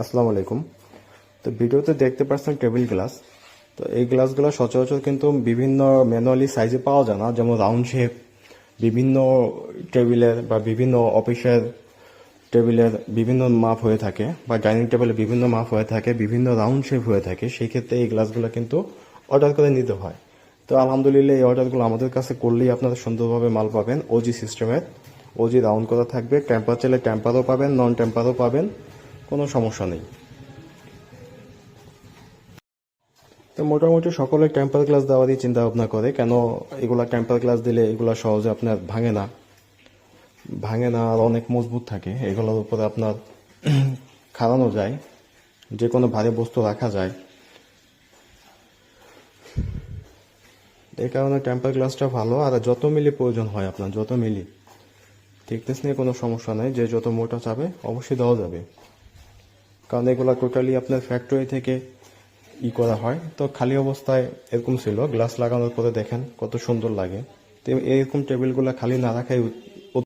আসসালামু আলাইকুম। তো ভিডিওতে দেখতে পাচ্ছেন টেবিল গ্লাস। তো এই গ্লাসগুলো সচরাচর কিন্তু বিভিন্ন ম্যানুয়ালি সাইজে পাওয়া যায় না, যেমন রাউন্ড শেপ বিভিন্ন টেবিলের বা বিভিন্ন অফিসের টেবিলের বিভিন্ন মাপ হয়ে থাকে, বা ডাইনিং টেবিলের বিভিন্ন মাপ হয়ে থাকে, বিভিন্ন রাউন্ড শেপ হয়ে থাকে। সেই ক্ষেত্রে এই গ্লাসগুলো কিন্তু অর্ডার করে নিতে হয়। তো আলহামদুলিল্লাহ এই অর্ডারগুলো আমাদের কাছে করলেই আপনারা সুন্দরভাবে মাল পাবেন। ওজি সিস্টেমের, ওজি রাউন্ড করা থাকবে। টেম্পার চাইলে টেম্পারও পাবেন, নন টেম্পারও পাবেন, কোনো সমস্যা নেই। তো মোটামুটি সকলে টেম্পার গ্লাস দেওয়ারই চিন্তা ভাবনা করে, কেন এগুলা টেম্পার গ্লাস দিলে এগুলা সহজে আপনার ভাঙে না আর অনেক মজবুত থাকে। এগুলোর উপরে আপনার খাড়ানো যায়, যে কোনো ভারী বস্তু রাখা যায়। এই কারণে টেম্পার গ্লাসটা ভালো। আর যত মিলি প্রয়োজন হয় আপনার, যত মিলি, থিকনেস নিয়ে কোনো সমস্যা নেই, যে যত মোটা চাবে অবশ্যই দেওয়া যাবে। কারণ এগুলা টোটালি আপনার ফ্যাক্টরি থেকে করা হয়। তো খালি অবস্থায় এরকম ছিল, গ্লাস লাগানোর পরে দেখেন কত সুন্দর লাগে। তো এরকম টেবিলগুলো খালি না রাখাই